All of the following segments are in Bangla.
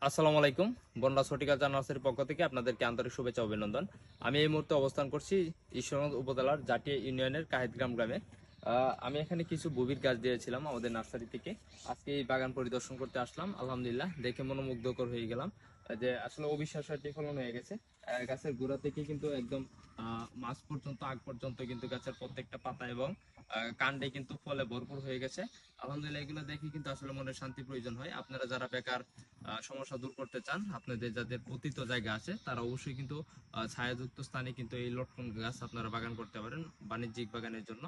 আসসালামু আলাইকুম। বনরাজ হর্টিকালচার নার্সারির পক্ষ থেকে আপনাদেরকে আন্তরিক শুভেচ্ছা অভিনন্দন। আমি এই মুহূর্তে অবস্থান করছি ঈশ্বরগঞ্জ উপজেলার জাটিয়া ইউনিয়নের কাহিদগ্রাম গ্রামে। আমি এখানে কিছু বুবির গাছ দিয়েছিলাম আমাদের নার্সারি থেকে। আজকে এই বাগান পরিদর্শন করতে আসলাম। আলহামদুলিল্লাহ, দেখে মনোমুগ্ধকর হয়ে গেলাম যে আসলে অবিশ্বাস্য একটি ফলন হয়ে গেছে। গাছের গোড়া থেকে কিন্তু একদম মাঝ পর্যন্ত আগ পর্যন্ত কিন্তু গাছের প্রত্যেকটা পাতা এবং কাণ্ডে কিন্তু ফলে ভরপুর হয়ে গেছে। আলহামদুলিল্লাহ, এগুলো দেখে কিন্তু আসলে মনে শান্তি প্রয়োজন হয়। আপনারা যারা বেকার সমস্যা দূর করতে চান, আপনাদের যাদের পতিত জায়গা আছে তারা অবশ্যই কিন্তু ছায়াযুক্ত স্থানে কিন্তু এই লটকন গাছ আপনারা বাগান করতে পারেন বাণিজ্যিক বাগানের জন্য।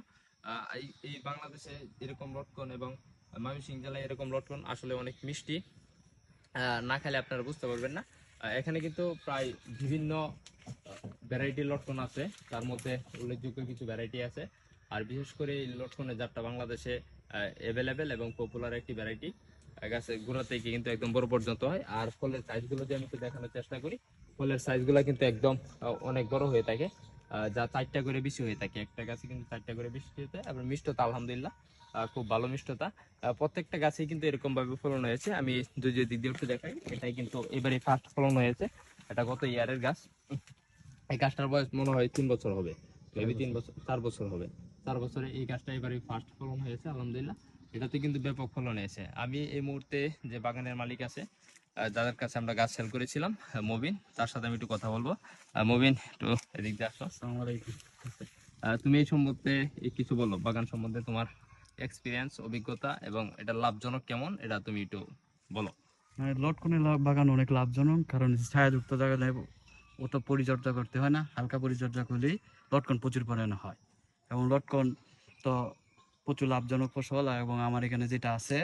এই বাংলাদেশে এরকম লটকন এবং ময়মনসিংহ জেলায় এরকম লটকন আসলে অনেক মিষ্টি। না খেলে আপনারা বুঝতে পারবেন না। এখানে কিন্তু প্রায় বিভিন্ন ভ্যারাইটি লটকন আছে, তার মধ্যে উল্লেখযোগ্য কিছু ভ্যারাইটি আছে। আর বিশেষ করে এই লটকনের জাতটা বাংলাদেশে অ্যাভেলেবেল এবং পপুলার একটি ভ্যারাইটি। গাছের গোড়া থেকে কিন্তু একদম বড় পর্যন্ত হয়। আর ফলের সাইজগুলো যদি আমি একটু দেখানোর চেষ্টা করি, ফলের সাইজগুলো কিন্তু একদম অনেক বড় হয়ে থাকে। যা 4টা করে বেশি হয়ে থাকে, একটা গাছে কিন্তু 4টা করে বেশি হয়ে থাকে। এবং মিষ্টতা আলহামদুলিল্লাহ খুব ভালো মিষ্টতা। প্রত্যেকটা গাছেই কিন্তু এরকম ভাবে ফলন হয়েছে। আমি যদি দিক দিয়ে একটু দেখাই, এটাই কিন্তু এবারে ফার্স্ট ফলন হয়েছে। এটা গত ইয়ারের গাছ। এই গাছটার বয়স মনে হয় 3 বছর হবে, মেবি 3 বছর 4 বছর হবে। 4 বছরে এই গাছটা এবারে ফার্স্ট ফলন হয়েছে আলহামদুলিল্লাহ। এটাতে কিন্তু ব্যাপক ফলন হয়েছে। আমি এই মুহূর্তে যে বাগানের মালিক আছে, যাদের কাছে আমরা গাছ সেল করেছিলাম, মবিন, তার সাথে আমি একটু কথা বলবো। মবিন, একটু এদিক দিয়ে আসো। আসসালামু আলাইকুম। তুমি এই সম্বন্ধে কিছু বলো, বাগান সম্বন্ধে তোমার এক্সপিরিয়েন্স, অভিজ্ঞতা এবং এটা লাভজনক কেমন, এটা তুমি একটু বলো। লটকনের বাগান অনেক লাভজনক, কারণ ছায়াযুক্ত জায়গায় অত পরিচর্যা করতে হয় না। হালকা পরিচর্যা করলেই লটকন প্রচুর পরিমাণে হয়। এবং লটকন তো প্রচুর লাভজনক ফসল। এবং আমার এখানে যেটা আছে,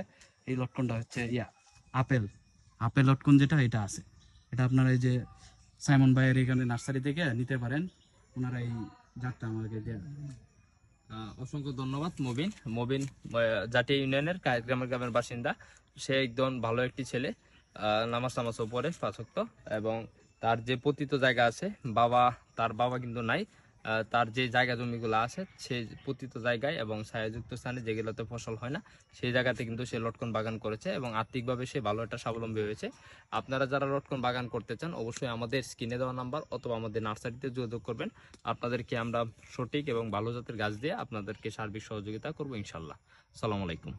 এই লটকনটা হচ্ছে আপেল আপেল লটকন, যেটা এটা আছে, এটা আপনার এই যে সাইমন ভাইয়ের এখানে নার্সারি থেকে নিতে পারেন। ওনারা এই জাতটা আমাকে দেন। অসংখ্য ধন্যবাদ মবিন। মবিন জাতীয় ইউনিয়নের কায়েতগ্রামের গ্রামের বাসিন্দা। সে একজন ভালো একটি ছেলে, নামাজ টামাজও পড়ে 5 ওয়াক্ত। এবং তার যে পতিত জায়গা আছে, তার বাবা কিন্তু নাই। তার যে জায়গা জমিগুলো আছে সেই পতিত জায়গায় এবং ছায়াযুক্ত স্থানে যেগুলোতে ফসল হয় না, সেই জায়গাতে কিন্তু সে লটকন বাগান করেছে এবং আর্থিকভাবে সে ভালো একটা স্বাবলম্বী হয়েছে। আপনারা যারা লটকন বাগান করতে চান, অবশ্যই আমাদের স্ক্রিনে দেওয়া নাম্বার অথবা আমাদের নার্সারিতে যোগাযোগ করবেন। আপনাদেরকে আমরা সঠিক এবং ভালো জাতের গাছ দিয়ে আপনাদেরকে সার্বিক সহযোগিতা করবো ইনশাল্লাহ। আসসালামু আলাইকুম।